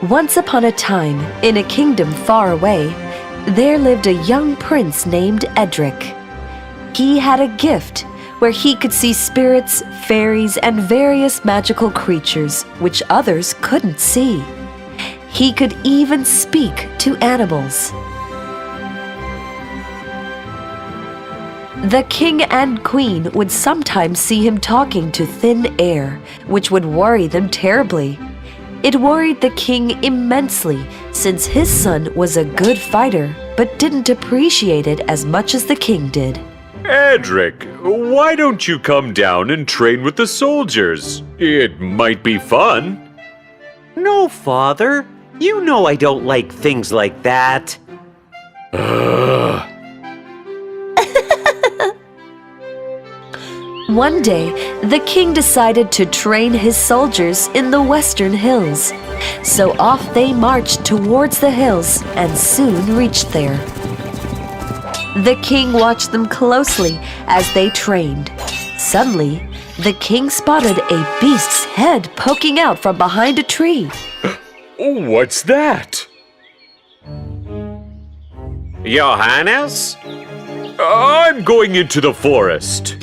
Once upon a time, in a kingdom far away, there lived a young prince named Edric. He had a gift where he could see spirits, fairies, and various magical creatures which others couldn't see. He could even speak to animals. The king and queen would sometimes see him talking to thin air, which would worry them terribly. It worried the king immensely, since his son was a good fighter, but didn't appreciate it as much as the king did. Edric, why don't you come down and train with the soldiers? It might be fun. No, Father. You know I don't like things like that. One day, the king decided to train his soldiers in the western hills. So off they marched towards the hills and soon reached there. The king watched them closely as they trained. Suddenly, the king spotted a beast's head poking out from behind a tree. What's that? Your Highness? I'm going into the forest.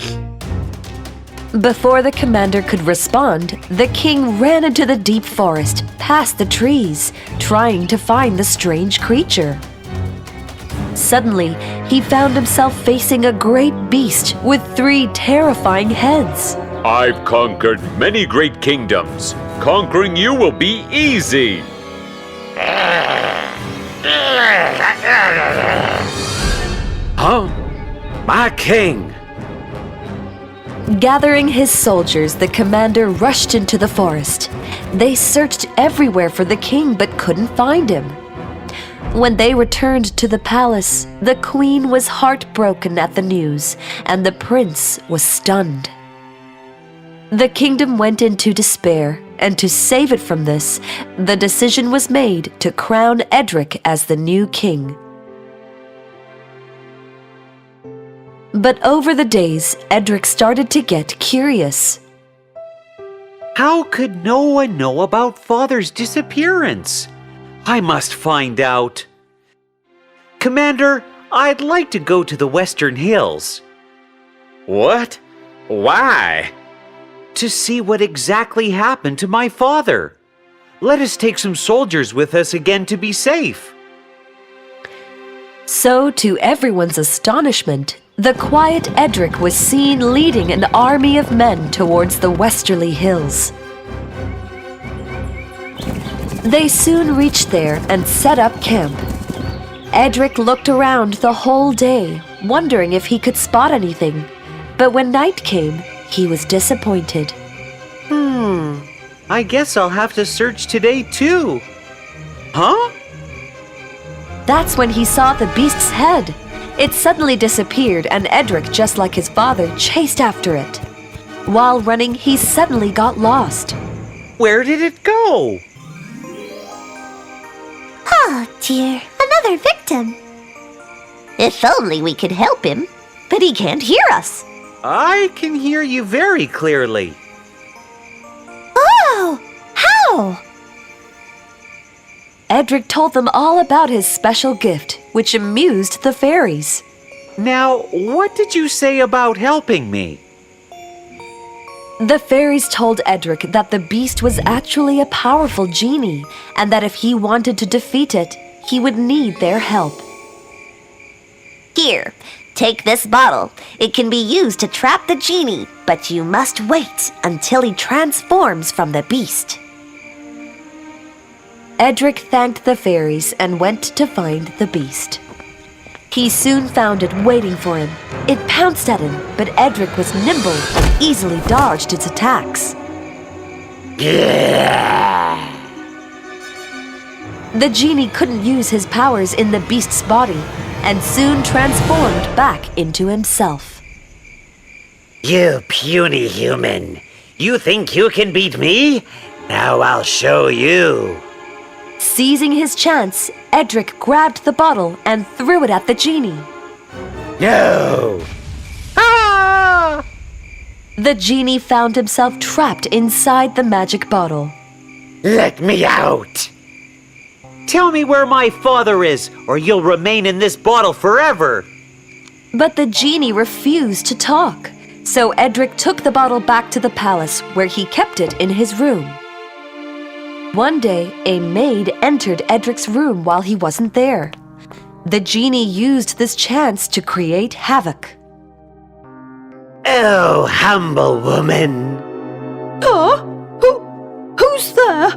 Before the commander could respond, the king ran into the deep forest, past the trees, trying to find the strange creature. Suddenly, he found himself facing a great beast with 3 terrifying heads. I've conquered many great kingdoms. Conquering you will be easy. Huh? My king! Gathering his soldiers, the commander rushed into the forest. They searched everywhere for the king but couldn't find him. When they returned to the palace, the queen was heartbroken at the news, and the prince was stunned. The kingdom went into despair, and to save it from this, the decision was made to crown Edric as the new king. But over the days, Edric started to get curious. How could no one know about Father's disappearance? I must find out. Commander, I'd like to go to the Western Hills. What? Why? To see what exactly happened to my father. Let us take some soldiers with us again to be safe. So, to everyone's astonishment, the quiet Edric was seen leading an army of men towards the westerly hills. They soon reached there and set up camp. Edric looked around the whole day, wondering if he could spot anything. But when night came, he was disappointed. I guess I'll have to search today too. Huh? That's when he saw the beast's head. It suddenly disappeared, and Edric, just like his father, chased after it. While running, he suddenly got lost. Where did it go? Oh dear, another victim. If only we could help him, but he can't hear us. I can hear you very clearly. Oh, how? Edric told them all about his special gift, which amused the fairies. Now, what did you say about helping me? The fairies told Edric that the beast was actually a powerful genie, and that if he wanted to defeat it, he would need their help. Here, take this bottle. It can be used to trap the genie, but you must wait until he transforms from the beast. Edric thanked the fairies and went to find the beast. He soon found it waiting for him. It pounced at him, but Edric was nimble and easily dodged its attacks. The genie couldn't use his powers in the beast's body and soon transformed back into himself. You puny human! You think you can beat me? Now I'll show you. Seizing his chance, Edric grabbed the bottle and threw it at the genie. No! Ah! The genie found himself trapped inside the magic bottle. Let me out! Tell me where my father is, or you'll remain in this bottle forever. But the genie refused to talk, so Edric took the bottle back to the palace where he kept it in his room. One day, a maid entered Edric's room while he wasn't there. The genie used this chance to create havoc. Oh, humble woman. Who's there?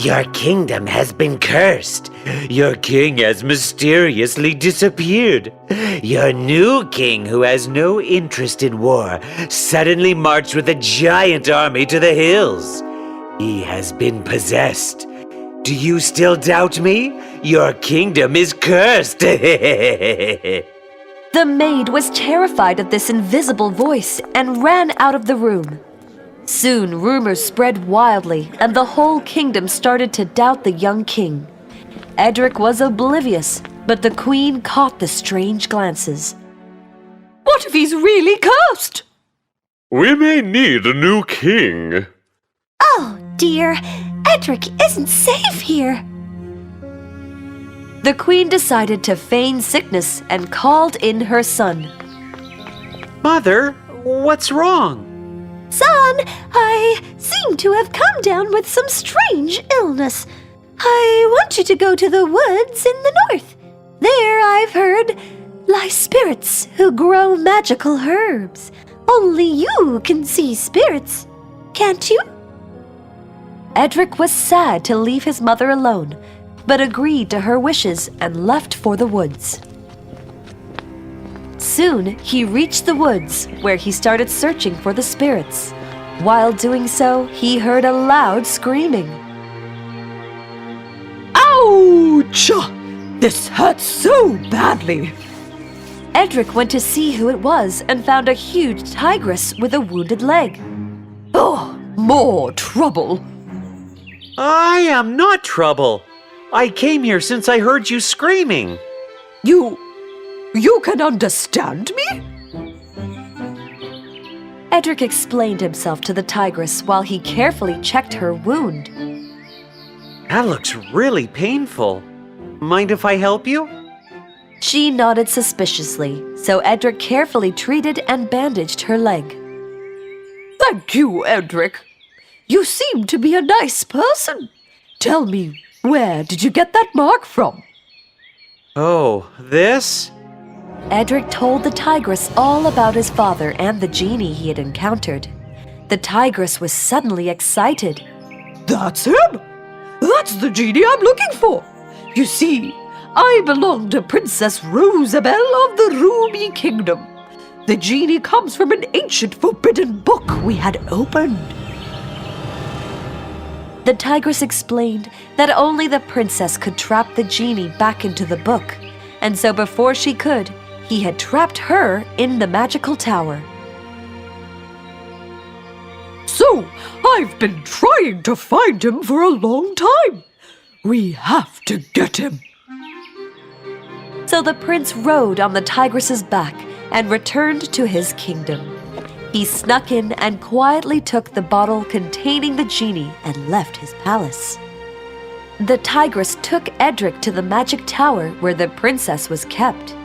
Your kingdom has been cursed. Your king has mysteriously disappeared. Your new king, who has no interest in war, suddenly marched with a giant army to the hills. He has been possessed. Do you still doubt me? Your kingdom is cursed. The maid was terrified of this invisible voice and ran out of the room. Soon, rumors spread wildly, and the whole kingdom started to doubt the young king. Edric was oblivious, but the queen caught the strange glances. What if he's really cursed? We may need a new king. Oh, dear. Edric isn't safe here. The queen decided to feign sickness and called in her son. Mother, what's wrong? Son, I seem to have come down with some strange illness. I want you to go to the woods in the north. There, I've heard, lie spirits who grow magical herbs. Only you can see spirits, can't you? Edric was sad to leave his mother alone, but agreed to her wishes and left for the woods. Soon, he reached the woods, where he started searching for the spirits. While doing so, he heard a loud screaming. Ouch! This hurts so badly. Edric went to see who it was and found a huge tigress with a wounded leg. Oh, more trouble. I am not trouble. I came here since I heard you screaming. You can understand me? Edric explained himself to the tigress while he carefully checked her wound. That looks really painful. Mind if I help you? She nodded suspiciously, so Edric carefully treated and bandaged her leg. Thank you, Edric. You seem to be a nice person. Tell me, where did you get that mark from? Oh, this? Edric told the tigress all about his father and the genie he had encountered. The tigress was suddenly excited. That's him! That's the genie I'm looking for! You see, I belong to Princess Rosabelle of the Ruby Kingdom. The genie comes from an ancient forbidden book we had opened. The tigress explained that only the princess could trap the genie back into the book, and so before she could, he had trapped her in the magical tower. So, I've been trying to find him for a long time. We have to get him. So the prince rode on the tigress's back and returned to his kingdom. He snuck in and quietly took the bottle containing the genie and left his palace. The tigress took Edric to the magic tower where the princess was kept.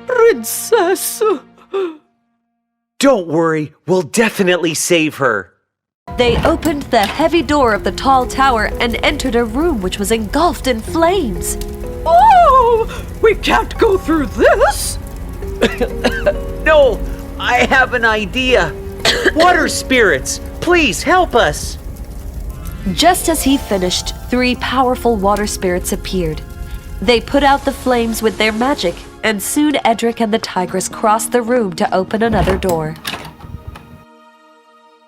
Princess! Don't worry, we'll definitely save her. They opened the heavy door of the tall tower and entered a room which was engulfed in flames. Oh! We can't go through this! No, I have an idea. Water spirits, please help us. Just as he finished, 3 powerful water spirits appeared. They put out the flames with their magic, and soon Edric and the tigress crossed the room to open another door.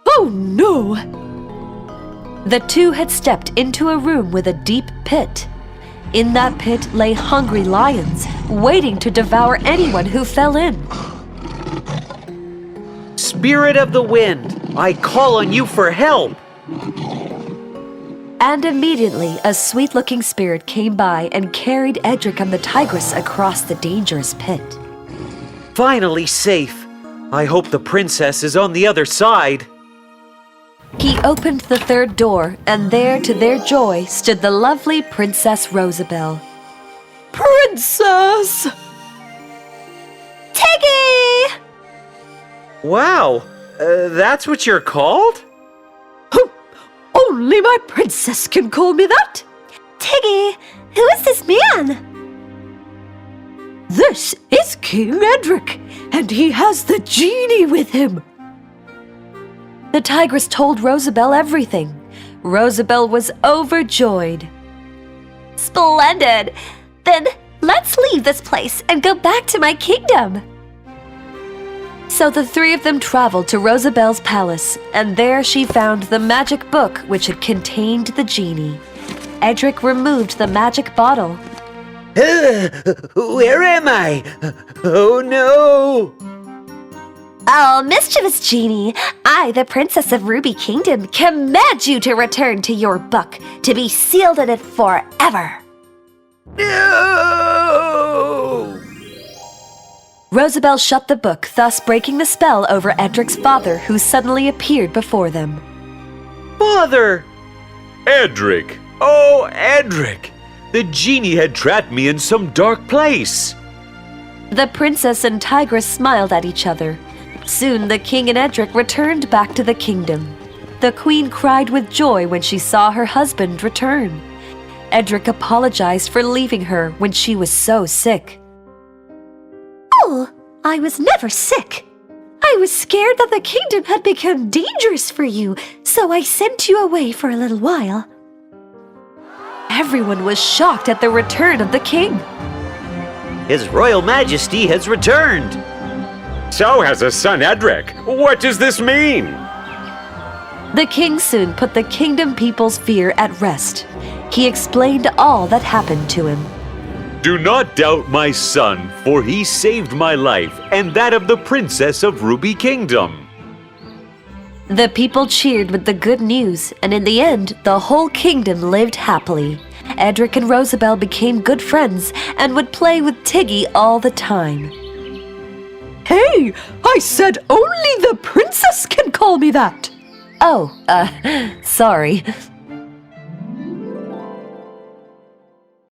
Oh no! The two had stepped into a room with a deep pit. In that pit lay hungry lions, waiting to devour anyone who fell in. Spirit of the wind, I call on you for help. And immediately a sweet-looking spirit came by and carried Edric and the tigress across the dangerous pit. Finally safe. I hope the princess is on the other side. He opened the third door, and there, to their joy, stood the lovely Princess Rosabelle. Princess! Tiggy! Wow, that's what you're called? Only my princess can call me that. Tiggy, who is this man? This is King Edric, and he has the genie with him. The tigress told Rosabelle everything. Rosabelle was overjoyed. Splendid! Then let's leave this place and go back to my kingdom. So the three of them traveled to Rosabelle's palace, and there she found the magic book which had contained the genie. Edric removed the magic bottle. Where am I? Oh no! Oh, mischievous genie, I, the Princess of Ruby Kingdom, command you to return to your book, to be sealed in it forever. No! Rosabelle shut the book, thus breaking the spell over Edric's father, who suddenly appeared before them. Father! Edric! Oh, Edric! The genie had trapped me in some dark place. The princess and tigress smiled at each other. Soon the king and Edric returned back to the kingdom. The queen cried with joy when she saw her husband return. Edric apologized for leaving her when she was so sick. Oh, I was never sick. I was scared that the kingdom had become dangerous for you, so I sent you away for a little while. Everyone was shocked at the return of the king. His Royal Majesty has returned. So has his son Edric. What does this mean? The king soon put the kingdom people's fear at rest. He explained all that happened to him. Do not doubt my son, for he saved my life and that of the Princess of Ruby Kingdom. The people cheered with the good news, and in the end, the whole kingdom lived happily. Edric and Rosabelle became good friends and would play with Tiggy all the time. Hey, I said only the princess can call me that. Oh, sorry.